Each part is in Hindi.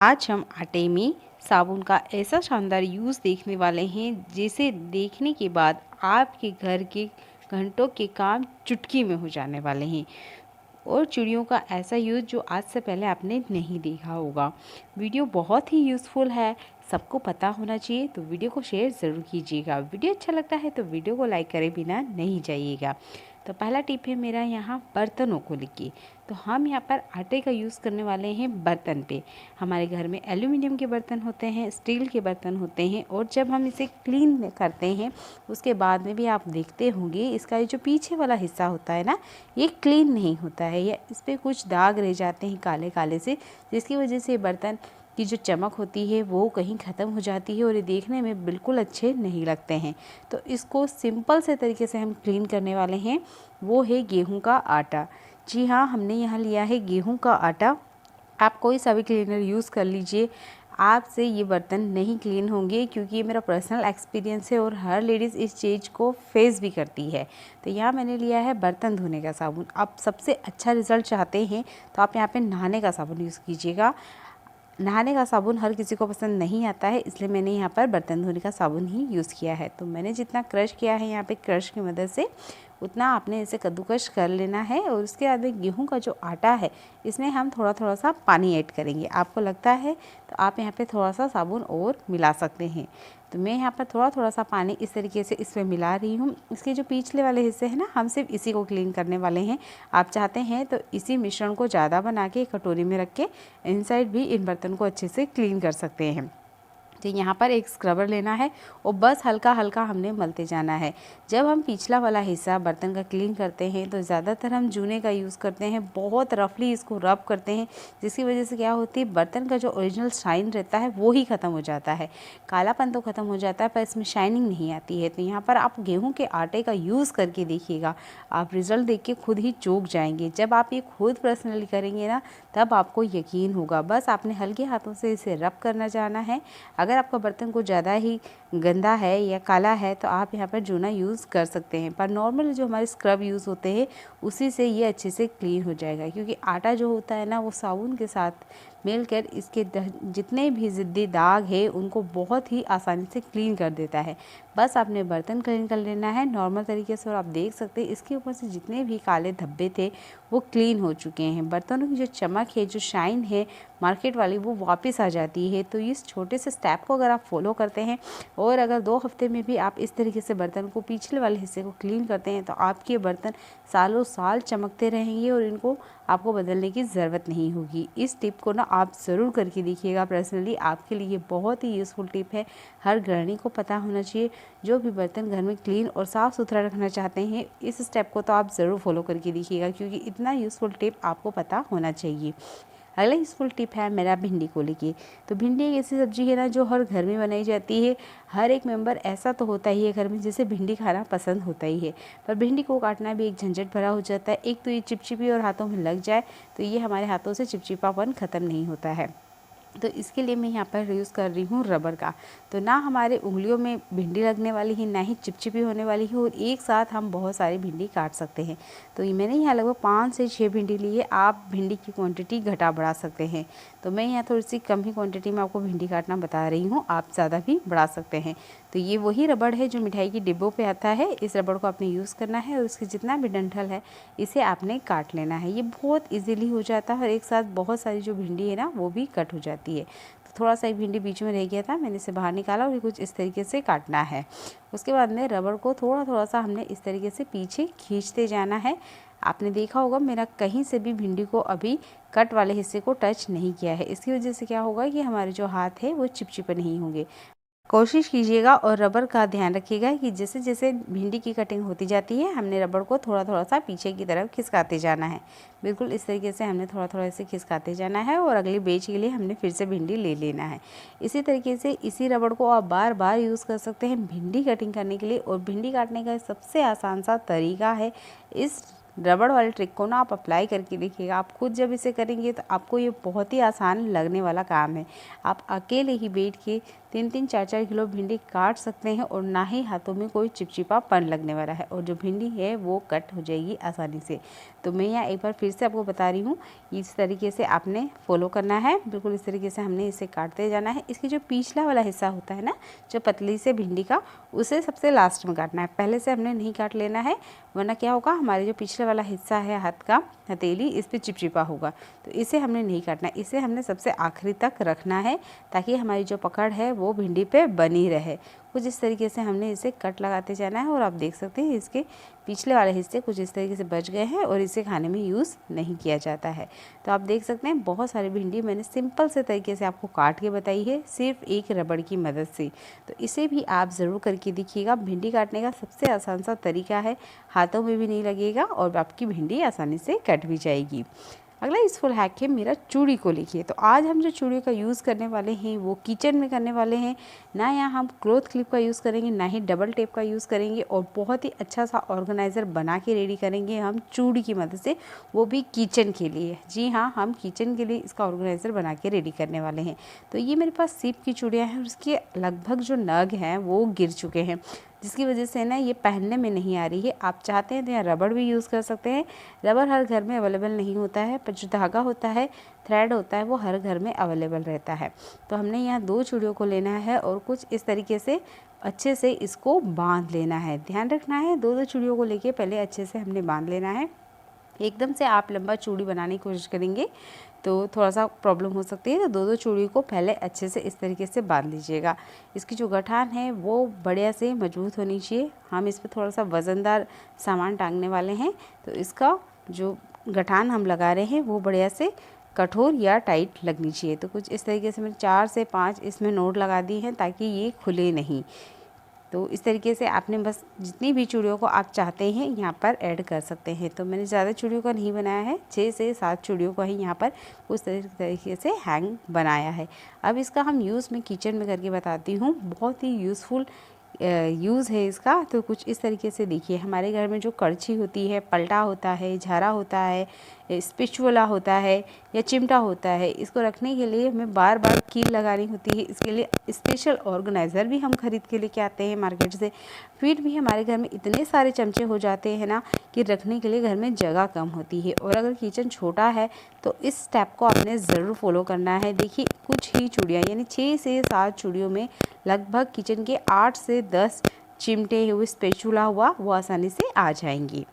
आज हम आटे में साबुन का ऐसा शानदार यूज़ देखने वाले हैं जिसे देखने के बाद आपके घर के घंटों के काम चुटकी में हो जाने वाले हैं और चूड़ियों का ऐसा यूज़ जो आज से पहले आपने नहीं देखा होगा। वीडियो बहुत ही यूज़फुल है, सबको पता होना चाहिए, तो वीडियो को शेयर ज़रूर कीजिएगा। वीडियो अच्छा लगता है तो वीडियो को लाइक करे बिना नहीं जाइएगा। तो पहला टिप है मेरा यहाँ बर्तनों को लेके। तो हम यहाँ पर आटे का यूज़ करने वाले हैं बर्तन पे। हमारे घर में एल्यूमिनियम के बर्तन होते हैं, स्टील के बर्तन होते हैं और जब हम इसे क्लीन करते हैं उसके बाद में भी आप देखते होंगे इसका ये जो पीछे वाला हिस्सा होता है ना, ये क्लीन नहीं होता है या इस पर कुछ दाग रह जाते हैं काले काले से, जिसकी वजह से बर्तन की जो चमक होती है वो कहीं ख़त्म हो जाती है और ये देखने में बिल्कुल अच्छे नहीं लगते हैं। तो इसको सिंपल से तरीके से हम क्लीन करने वाले हैं, वो है गेहूं का आटा। जी हाँ, हमने यहाँ लिया है गेहूं का आटा। आप कोई सा भी क्लीनर यूज़ कर लीजिए, आपसे ये बर्तन नहीं क्लीन होंगे, क्योंकि ये मेरा पर्सनल एक्सपीरियंस है और हर लेडीज़ इस चीज़ को फेस भी करती है। तो यहाँ मैंने लिया है बर्तन धोने का साबुन। आप सबसे अच्छा रिज़ल्ट चाहते हैं तो आप यहाँ पे नहाने का साबुन यूज़ कीजिएगा। नहाने का साबुन हर किसी को पसंद नहीं आता है, इसलिए मैंने यहाँ पर बर्तन धोने का साबुन ही यूज़ किया है। तो मैंने जितना क्रश किया है यहाँ पे क्रश की मदद से, उतना आपने इसे कद्दूकश कर लेना है। और उसके बाद में गेहूं का जो आटा है इसमें हम थोड़ा थोड़ा सा पानी ऐड करेंगे। आपको लगता है तो आप यहाँ पे थोड़ा सा साबुन और मिला सकते हैं। तो मैं यहाँ पर थोड़ा थोड़ा सा पानी इस तरीके से इसमें मिला रही हूँ। इसके जो पिछले वाले हिस्से हैं ना, हम सिर्फ इसी को क्लीन करने वाले हैं। आप चाहते हैं तो इसी मिश्रण को ज़्यादा बना के कटोरी में रख के इनसाइड भी इन बर्तन को अच्छे से क्लीन कर सकते हैं। तो यहाँ पर एक स्क्रबर लेना है और बस हल्का हल्का हमने मलते जाना है। जब हम पिछला वाला हिस्सा बर्तन का क्लीन करते हैं तो ज़्यादातर हम जूने का यूज़ करते हैं, बहुत रफली इसको रब करते हैं, जिसकी वजह से क्या होती है, बर्तन का जो ओरिजिनल शाइन रहता है वो ही ख़त्म हो जाता है। कालापन तो ख़त्म हो जाता है पर इसमें शाइनिंग नहीं आती है। तो यहाँ पर आप गेहूँ के आटे का यूज़ करके देखिएगा, आप रिज़ल्ट देख के खुद ही चौंक जाएंगे। जब आप ये खुद पर्सनली करेंगे ना, तब आपको यकीन होगा। बस आपने हल्के हाथों से इसे रब करना जाना है। अगर आपका बर्तन को ज़्यादा ही गंदा है या काला है तो आप यहाँ पर जूना यूज़ कर सकते हैं, पर नॉर्मल जो हमारे स्क्रब यूज़ होते हैं उसी से ये अच्छे से क्लीन हो जाएगा। क्योंकि आटा जो होता है ना, वो साबुन के साथ मिलकर इसके जितने भी ज़िद्दी दाग है उनको बहुत ही आसानी से क्लीन कर देता है। बस आपने बर्तन क्लीन कर लेना है नॉर्मल तरीके से और आप देख सकते हैं इसके ऊपर से जितने भी काले धब्बे थे वो क्लीन हो चुके हैं। बर्तनों की जो चमक है, जो शाइन है मार्केट वाली, वो वापस आ जाती है। तो इस छोटे से स्टेप को अगर आप फॉलो करते हैं और अगर 2 हफ्ते में भी आप इस तरीके से बर्तन को पिछले वाले हिस्से को क्लीन करते हैं तो आपके बर्तन सालों साल चमकते रहेंगे और इनको आपको बदलने की ज़रूरत नहीं होगी। इस टिप को ना आप ज़रूर करके देखिएगा। पर्सनली आपके लिए बहुत ही यूज़फुल टिप है, हर गृहिणी को पता होना चाहिए। जो भी बर्तन घर में क्लीन और साफ़ सुथरा रखना चाहते हैं, इस स्टेप को तो आप ज़रूर फॉलो करके देखिएगा, क्योंकि इतना यूज़फुल टिप आपको पता होना चाहिए। अगला यूज़फुल टिप है मेरा भिंडी को लेके। तो भिंडी एक ऐसी सब्जी है ना जो हर घर में बनाई जाती है। हर एक मेंबर ऐसा तो होता ही है घर में जिसे भिंडी खाना पसंद होता ही है, पर भिंडी को काटना भी एक झंझट भरा हो जाता है। एक तो ये चिपचिपी और हाथों में लग जाए तो ये हमारे हाथों से चिपचिपापन ख़त्म नहीं होता है। तो इसके लिए मैं यहाँ पर यूज़ कर रही हूँ रबर का। तो ना हमारे उंगलियों में भिंडी लगने वाली है, ना ही चिपचिपी होने वाली है और एक साथ हम बहुत सारी भिंडी काट सकते हैं। तो ये मैंने यहाँ लगभग 5 से 6 भिंडी ली है। आप भिंडी की क्वांटिटी घटा बढ़ा सकते हैं। तो मैं यहाँ थोड़ी सी कम ही क्वांटिटी में आपको भिंडी काटना बता रही हूँ, आप ज़्यादा भी बढ़ा सकते हैं। तो ये वही रबड़ है जो मिठाई की डिब्बों पे आता है। इस रबड़ को आपने यूज़ करना है और उसके जितना भी डंठल है इसे आपने काट लेना है। ये बहुत इजीली हो जाता है और एक साथ बहुत सारी जो भिंडी है ना वो भी कट हो जाती है। तो थोड़ा सा एक भिंडी बीच में रह गया था, मैंने इसे बाहर निकाला और ये कुछ इस तरीके से काटना है। उसके बाद में रबड़ को थोड़ा थोड़ा सा हमने इस तरीके से पीछे खींचते जाना है। आपने देखा होगा मेरा कहीं से भी भिंडी को अभी कट वाले हिस्से को टच नहीं किया है। इसकी वजह से क्या होगा कि हमारे जो हाथ है वो चिपचिपे नहीं होंगे। कोशिश कीजिएगा और रबर का ध्यान रखिएगा कि जैसे जैसे भिंडी की कटिंग होती जाती है हमने रबर को थोड़ा थोड़ा सा पीछे की तरफ खिसकाते जाना है। बिल्कुल इस तरीके से हमने थोड़ा थोड़ा ऐसे खिसकाते जाना है और अगली बैच के लिए हमने फिर से भिंडी ले लेना है। इसी तरीके से इसी रबर को आप बार बार यूज़ कर सकते हैं भिंडी कटिंग करने के लिए। और भिंडी काटने का सबसे आसान सा तरीका है, इस रबड़ वाले ट्रिक को ना आप अप्लाई करके देखिएगा। आप खुद जब इसे करेंगे तो आपको ये बहुत ही आसान लगने वाला काम है। आप अकेले ही बैठ के 3-3 4-4 किलो भिंडी काट सकते हैं और ना ही हाथों में कोई चिपचिपापन लगने वाला है और जो भिंडी है वो कट हो जाएगी आसानी से। तो मैं यहाँ एक बार फिर से आपको बता रही हूँ, इस तरीके से आपने फॉलो करना है, बिल्कुल इस तरीके से हमने इसे काटते जाना है। इसकी जो पिछला वाला हिस्सा होता है ना, जो पतली से भिंडी का, उसे सबसे लास्ट में काटना है, पहले से हमने नहीं काट लेना है, वरना क्या होगा, हमारे जो पिछले वाला हिस्सा है हाथ का, हथेली, इस पर चिपचिपा होगा। तो इसे हमने नहीं काटना, इसे हमने सबसे आखिरी तक रखना है ताकि हमारी जो पकड़ है वो भिंडी पे बनी रहे। कुछ इस तरीके से हमने इसे कट लगाते जाना है और आप देख सकते हैं इसके पिछले वाले हिस्से कुछ इस तरीके से बच गए हैं और इसे खाने में यूज़ नहीं किया जाता है। तो आप देख सकते हैं बहुत सारी भिंडी मैंने सिंपल से तरीके से आपको काट के बताई है, सिर्फ एक रबड़ की मदद से। तो इसे भी आप ज़रूर करके देखिएगा। भिंडी काटने का सबसे आसान सा तरीका है, हाथों में भी नहीं लगेगा और आपकी भिंडी आसानी से कट भी जाएगी। अगला यूज़फुल हैक है मेरा चूड़ी को लेके। तो आज हम जो चूड़ी का यूज़ करने वाले हैं वो किचन में करने वाले हैं। ना यहाँ हम क्लॉथ क्लिप का यूज़ करेंगे, ना ही डबल टेप का यूज़ करेंगे और बहुत ही अच्छा सा ऑर्गेनाइज़र बना के रेडी करेंगे हम चूड़ी की मदद से, वो भी किचन के लिए। जी हाँ, हम किचन के लिए इसका ऑर्गेनाइज़र बना के रेडी करने वाले हैं। तो ये मेरे पास सीप की चूड़ियाँ हैं और उसके लगभग जो नग हैं वो गिर चुके हैं, जिसकी वजह से ना ये पहनने में नहीं आ रही है। आप चाहते हैं तो यहाँ रबड़ भी यूज़ कर सकते हैं। रबड़ हर घर में अवेलेबल नहीं होता है, पर जो धागा होता है, थ्रेड होता है, वो हर घर में अवेलेबल रहता है। तो हमने यहाँ 2 चूड़ियों को लेना है और कुछ इस तरीके से अच्छे से इसको बांध लेना है। ध्यान रखना है 2-2 चूड़ियों को लेके पहले अच्छे से हमने बांध लेना है। एकदम से आप लंबा चूड़ी बनाने की कोशिश करेंगे तो थोड़ा सा प्रॉब्लम हो सकती है। तो 2-2 चूड़ी को पहले अच्छे से इस तरीके से बांध लीजिएगा। इसकी जो गठान है वो बढ़िया से मजबूत होनी चाहिए। हम इस पर थोड़ा सा वज़नदार सामान टांगने वाले हैं, तो इसका जो गठान हम लगा रहे हैं वो बढ़िया से कठोर या टाइट लगनी चाहिए। तो कुछ इस तरीके से मैंने 4 से 5 इसमें नोट लगा दी हैं ताकि ये खुले नहीं। तो इस तरीके से आपने बस जितनी भी चूड़ियों को आप चाहते हैं यहाँ पर ऐड कर सकते हैं। तो मैंने ज़्यादा चूड़ियों का नहीं बनाया है, 6 से 7 चूड़ियों का ही यहाँ पर उस तरीके से हैंग बनाया है। अब इसका हम यूज़ मैं किचन में करके बताती हूँ, बहुत ही यूज़फुल यूज़ है इसका। तो कुछ इस तरीके से देखिए, हमारे घर में जो कड़छी होती है, पलटा होता है, झारा होता है, स्पैचुला होता है या चिमटा होता है, इसको रखने के लिए हमें बार बार कील लगानी होती है। इसके लिए स्पेशल ऑर्गेनाइज़र भी हम खरीद के लेके आते हैं मार्केट से। फिर भी हमारे घर में इतने सारे चमचे हो जाते हैं ना कि रखने के लिए घर में जगह कम होती है। और अगर किचन छोटा है तो इस स्टेप को आपने ज़रूर फॉलो करना है। देखिए कुछ ही चूड़ियाँ यानी 6 से 7 चूड़ियों में लगभग किचन के 8 से 10 चिमटे हुए, स्पैचुला हुआ, वो आसानी से आ जाएंगी।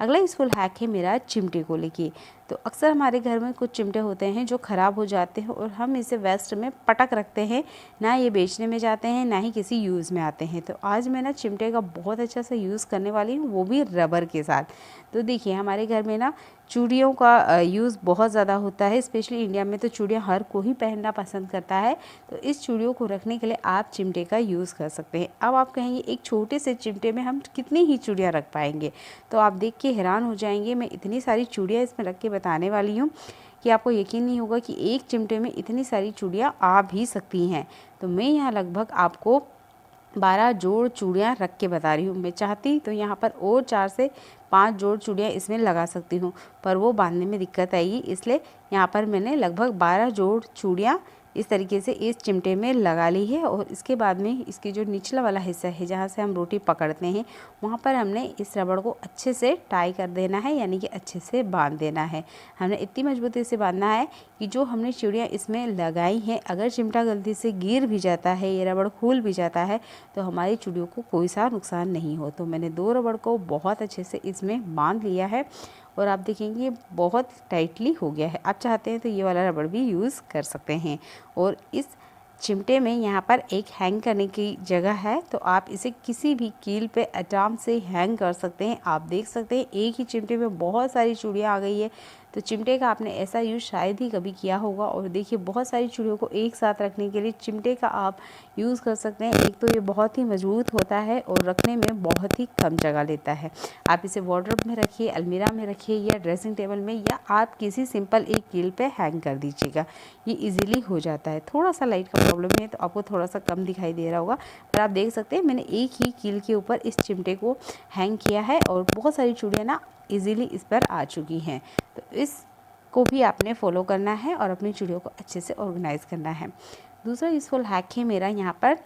अगला यूज़फुल हैक है मेरा चिमटे को लेके। तो अक्सर हमारे घर में कुछ चिमटे होते हैं जो ख़राब हो जाते हैं और हम इसे वेस्ट में पटक रखते हैं, ना ये बेचने में जाते हैं ना ही किसी यूज़ में आते हैं। तो आज मैं ना चिमटे का बहुत अच्छा सा यूज़ करने वाली हूँ, वो भी रबर के साथ। तो देखिए हमारे घर में ना चूड़ियों का यूज़ बहुत ज़्यादा होता है, स्पेशली इंडिया में तो चूड़ियाँ हर कोई पहनना पसंद करता है। तो इस चूड़ियों को रखने के लिए आप चिमटे का यूज़ कर सकते हैं। अब आप कहेंगे एक छोटे से चिमटे में हम कितनी ही चूड़ियाँ रख पाएंगे, तो आप देख के हैरान हो जाएंगे। मैं इतनी सारी चूड़ियाँ इसमें रख के बताने वाली हूँ कि आपको यकीन नहीं होगा कि एक चिमटे में इतनी सारी चूड़ियाँ आ भी सकती हैं। तो मैं यहाँ लगभग आपको 12 जोड़ चूड़ियाँ रख के बता रही हूँ। मैं चाहती तो यहाँ पर और 4 से 5 जोड़ चूड़ियाँ इसमें लगा सकती हूँ, पर वो बांधने में दिक्कत आएगी, इसलिए यहाँ पर मैंने लगभग 12 जोड़ चूड़ियाँ इस तरीके से इस चिमटे में लगा ली है। और इसके बाद में इसकी जो निचला वाला हिस्सा है जहाँ से हम रोटी पकड़ते हैं, वहाँ पर हमने इस रबड़ को अच्छे से टाई कर देना है, यानी कि अच्छे से बांध देना है। हमने इतनी मजबूती से बांधना है कि जो हमने चूड़ियाँ इसमें लगाई हैं, अगर चिमटा गलती से गिर भी जाता है, ये रबड़ खुल भी जाता है, तो हमारी चूड़ियों को कोई सा नुकसान नहीं हो। तो मैंने 2 रबड़ को बहुत अच्छे से इसमें बांध लिया है और आप देखेंगे बहुत टाइटली हो गया है। आप चाहते हैं तो ये वाला रबड़ भी यूज़ कर सकते हैं। और इस चिमटे में यहाँ पर एक हैंग करने की जगह है, तो आप इसे किसी भी कील पे आराम से हैंग कर सकते हैं। आप देख सकते हैं एक ही चिमटे में बहुत सारी चूड़ियाँ आ गई है। तो चिमटे का आपने ऐसा यूज़ शायद ही कभी किया होगा। और देखिए बहुत सारी चूड़ियों को एक साथ रखने के लिए चिमटे का आप यूज़ कर सकते हैं। एक तो ये बहुत ही मजबूत होता है और रखने में बहुत ही कम जगह लेता है। आप इसे वार्डरोब में रखिए, अलमीरा में रखिए या ड्रेसिंग टेबल में, या आप किसी सिंपल एक कील पे हैंग कर दीजिएगा, ये इजीली हो जाता है। थोड़ा सा लाइट का प्रॉब्लम है तो आपको थोड़ा सा कम दिखाई दे रहा होगा, पर आप देख सकते हैं मैंने एक ही कील के ऊपर इस चिमटे को हैंग किया है और बहुत सारी चूड़ियाँ ना इजीली इस पर आ चुकी हैं। तो इसको भी आपने फॉलो करना है और अपनी चूड़ियों को अच्छे से ऑर्गेनाइज़ करना है। दूसरा यूज़फुल हैक है मेरा यहाँ पर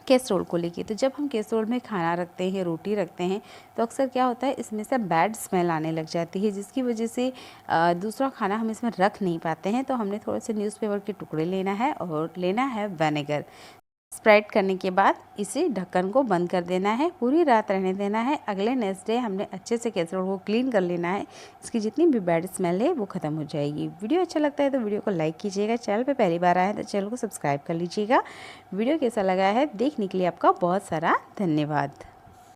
कैसरोल को लेके। तो जब हम कैसरोल में खाना रखते हैं, रोटी रखते हैं, तो अक्सर क्या होता है इसमें से बैड स्मेल आने लग जाती है, जिसकी वजह से दूसरा खाना हम इसमें रख नहीं पाते हैं। तो हमने थोड़े से न्यूज़पेपर के टुकड़े लेना है और लेना है विनेगर। स्प्रेड करने के बाद इसे ढक्कन को बंद कर देना है, पूरी रात रहने देना है। अगले नेक्स्ट डे हमने अच्छे से कैसरोल को क्लीन कर लेना है, इसकी जितनी भी बैड स्मेल है वो ख़त्म हो जाएगी। वीडियो अच्छा लगता है तो वीडियो को लाइक कीजिएगा, चैनल पे पहली बार आए हैं तो चैनल को सब्सक्राइब कर लीजिएगा। वीडियो कैसा लगा है देखने के लिए आपका बहुत सारा धन्यवाद।